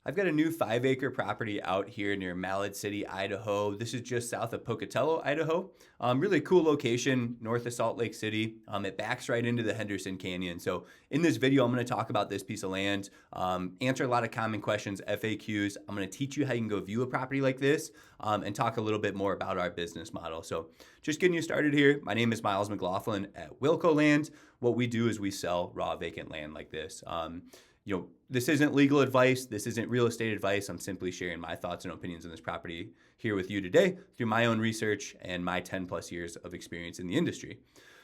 I've got a new 5 acre property out here near Mallard City, Idaho. This is just south of Pocatello, Idaho. Really cool location north of Salt Lake City. It backs right into the Henderson Canyon. So in this video, I'm going to talk about this piece of land, answer a lot of common questions, FAQs. I'm going to teach you how you can go view a property like this and talk a little bit more about our business model. So just getting you started here. My name is McLaughlin at Wilco Land. What we do is we sell raw vacant land like this. This isn't legal advice. This isn't real estate advice. I'm simply sharing my thoughts and opinions on this property here with you today through my own research and my 10 plus years of experience in the industry.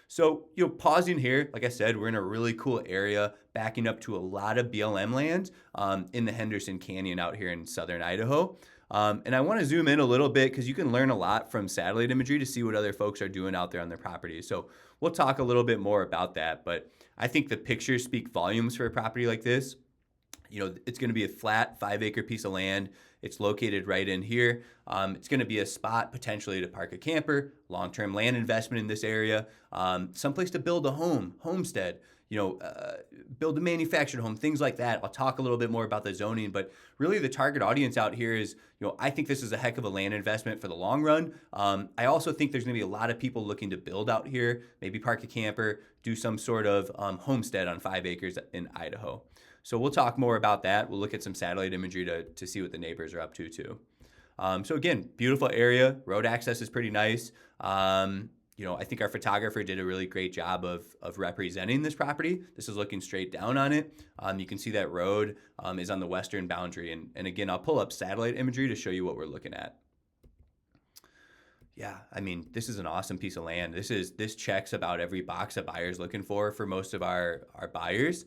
So, pausing here, like I said, we're in a really cool area backing up to a lot of BLM land in the Henderson Canyon out here in southern Idaho. And I want to zoom in a little bit because you can learn a lot from satellite imagery to see what other folks are doing out there on their property. So we'll talk a little bit more about that. But I think the pictures speak volumes for a property like this. It's going to be a flat 5 acre piece of land. It's located right in here. It's going to be a spot potentially to park a camper, long-term land investment in this area, someplace to build a homestead, build a manufactured home, things like that. I'll talk a little bit more about the zoning, but really the target audience out here is, I think this is a heck of a land investment for the long run. I also think there's going to be a lot of people looking to build out here, maybe park a camper, do some sort of homestead on 5 acres in Idaho. So we'll talk more about that. We'll look at some satellite imagery to see what the neighbors are up to too. So again, beautiful area. Road access is pretty nice. I think our photographer did a really great job of representing this property. This is looking straight down on it. You can see that road is on the western boundary. And again, I'll pull up satellite imagery to show you what we're looking at. Yeah, this is an awesome piece of land. This checks about every box a buyer's looking for most of our buyers.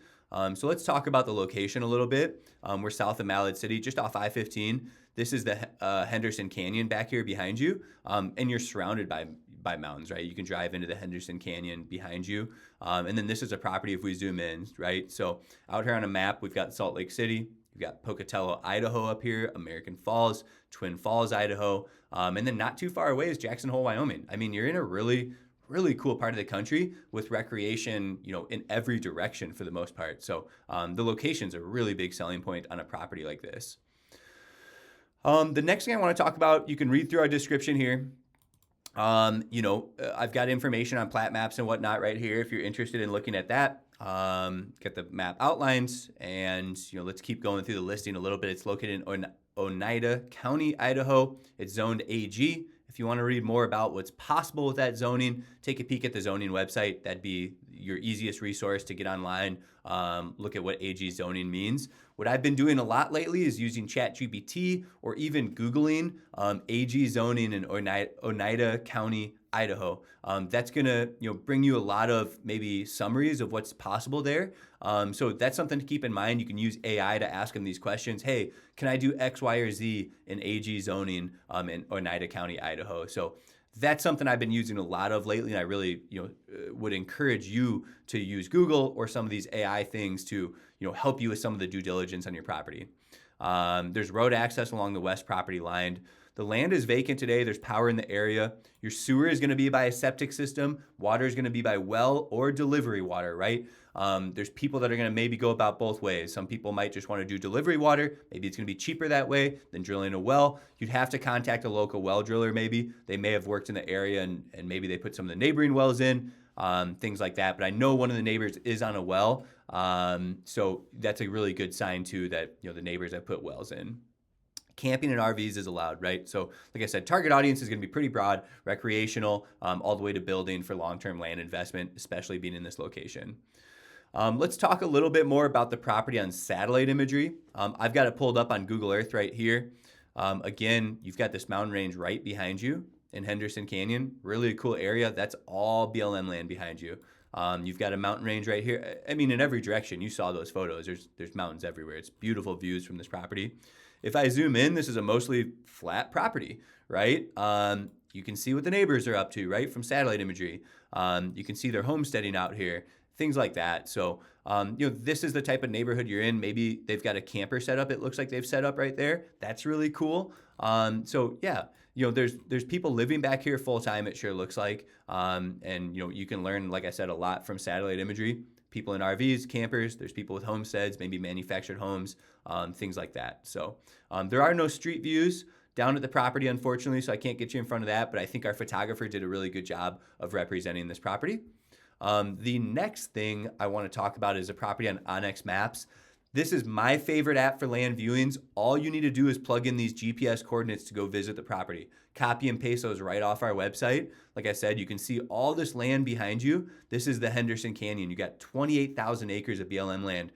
So let's talk about the location a little bit. We're south of Mallard City, just off I-15. This is the Henderson Canyon back here behind you, and you're surrounded by mountains, right? You can drive into the Henderson Canyon behind you. And then this is a property if we zoom in, right? So out here on a map, we've got Salt Lake City. We've got Pocatello, Idaho up here, American Falls, Twin Falls, Idaho. And then not too far away is Jackson Hole, Wyoming. You're in a really cool part of the country with recreation, in every direction for the most part. So the location's a really big selling point on a property like this. The next thing I want to talk about, you can read through our description here. I've got information on plat maps and whatnot right here if you're interested in looking at that. Get the map outlines and, let's keep going through the listing a little bit. It's located in Oneida County, Idaho. It's zoned AG. If you want to read more about what's possible with that zoning, take a peek at the zoning website. That'd be your easiest resource to get online, look at what AG zoning means. What I've been doing a lot lately is using ChatGPT or even Googling AG zoning in Oneida County, Idaho. That's going to bring you a lot of maybe summaries of what's possible there. So that's something to keep in mind. You can use AI to ask them these questions. Hey, can I do X, Y, or Z in AG zoning in Oneida County, Idaho? So that's something I've been using a lot of lately, and I really would encourage you to use Google or some of these AI things to help you with some of the due diligence on your property. There's road access along the west property line. The land is vacant today. There's power in the area. Your sewer is going to be by a septic system. Water is going to be by well or delivery water, right? There's people that are going to maybe go about both ways. Some people might just want to do delivery water. Maybe it's going to be cheaper that way than drilling a well. You'd have to contact a local well driller maybe. They may have worked in the area and maybe they put some of the neighboring wells in, things like that. But I know one of the neighbors is on a well. So that's a really good sign too that the neighbors have put wells in. Camping and RVs is allowed, right? So like I said, target audience is going to be pretty broad, recreational, all the way to building for long-term land investment, especially being in this location. Let's talk a little bit more about the property on satellite imagery. I've got it pulled up on Google Earth right here. Again, you've got this mountain range right behind you in Henderson Canyon. Really cool area. That's all BLM land behind you. You've got a mountain range right here. In every direction. You saw those photos. There's mountains everywhere. It's beautiful views from this property. If I zoom in, this is a mostly flat property, right? You can see what the neighbors are up to, right, from satellite imagery. You can see they're homesteading out here, things like that. So, this is the type of neighborhood you're in. Maybe they've got a camper set up. It looks like they've set up right there. That's really cool. So yeah, there's people living back here full time. It sure looks like, and you can learn, like I said, a lot from satellite imagery. people in RVs, campers. There's people with homesteads, maybe manufactured homes, things like that. So there are no street views down at the property, unfortunately, so I can't get you in front of that, but I think our photographer did a really good job of representing this property. The next thing I want to talk about is a property on Onyx Maps. This is my favorite app for land viewings. All you need to do is plug in these GPS coordinates to go visit the property. Copy and paste those right off our website. Like I said, you can see all this land behind you. This is the Henderson Canyon. You got 28,000 acres of BLM land.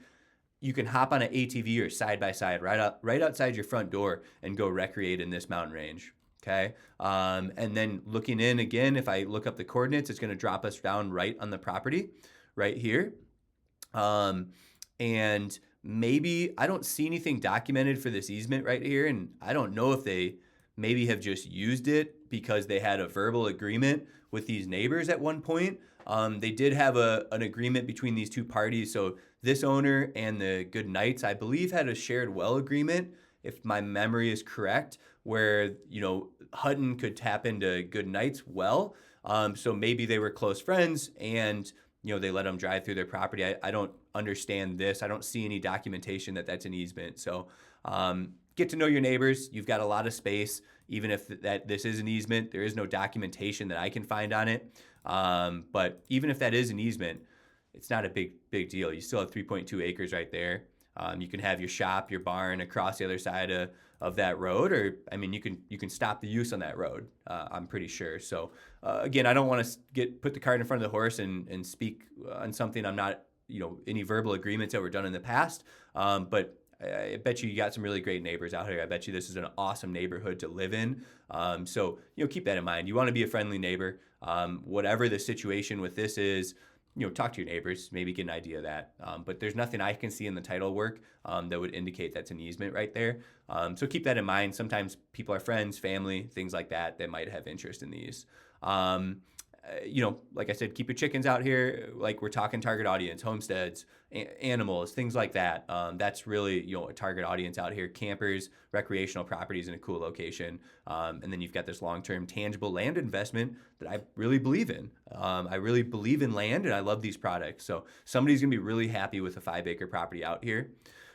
You can hop on an ATV or side-by-side right outside your front door and go recreate in this mountain range. Okay, and then looking in again, if I look up the coordinates, it's going to drop us down right on the property, right here. And maybe I don't see anything documented for this easement right here, and I don't know if they maybe have just used it because they had a verbal agreement with these neighbors at one point. They did have an agreement between these two parties, so this owner and the Good Knights, I believe, had a shared well agreement, if my memory is correct, where, you know, Hutton could tap into Good Knights well. So maybe they were close friends and, you know, they let them drive through their property. I don't understand this. I don't see any documentation that that's an easement. So get to know your neighbors. You've got a lot of space. Even if this is an easement, there is no documentation that I can find on it. But even if that is an easement, it's not a big deal. You still have 3.2 acres right there. You can have your shop, your barn across the other side of that road, or I mean, you can stop the use on that road. I'm pretty sure. So again, I don't want to put the cart in front of the horse and speak on something I'm not, you know, any verbal agreements that were done in the past. But I bet you got some really great neighbors out here. I bet you this is an awesome neighborhood to live in. So, you know, keep that in mind. You want to be a friendly neighbor. Whatever the situation with this is, you know, talk to your neighbors, maybe get an idea of that. But there's nothing I can see in the title work that would indicate that's an easement right there. So keep that in mind. Sometimes people are friends, family, things like that might have interest in these. You know, like I said, keep your chickens out here. Like we're talking target audience, homesteads, animals, things like that. That's really, you know, a target audience out here. Campers, recreational properties in a cool location. And then you've got this long-term tangible land investment that I really believe in. I really believe in land and I love these products. So somebody's going to be really happy with a 5-acre property out here.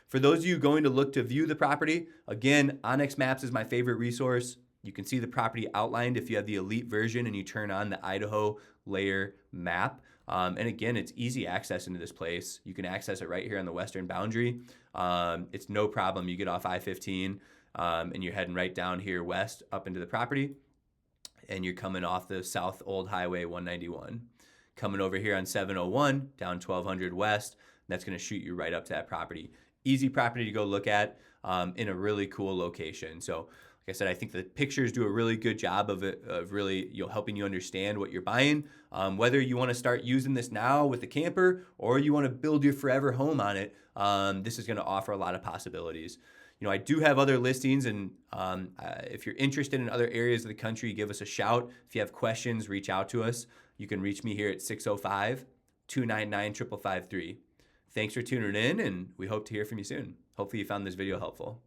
For those of you going to look to view the property, again, Onyx Maps is my favorite resource. You can see the property outlined if you have the elite version and you turn on the Idaho layer map. And again, it's easy access into this place. You can access it right here on the western boundary. It's no problem. You get off I-15 and you're heading right down here west up into the property. And you're coming off the South Old Highway 191. Coming over here on 701 down 1200 west. That's going to shoot you right up to that property. Easy property to go look at in a really cool location. So like I said, I think the pictures do a really good job of really, you know, helping you understand what you're buying. Whether you want to start using this now with the camper or you want to build your forever home on it, this is going to offer a lot of possibilities. You know, I do have other listings, and if you're interested in other areas of the country, give us a shout. If you have questions, reach out to us. You can reach me here at 605-299-5553. Thanks for tuning in, and we hope to hear from you soon. Hopefully you found this video helpful.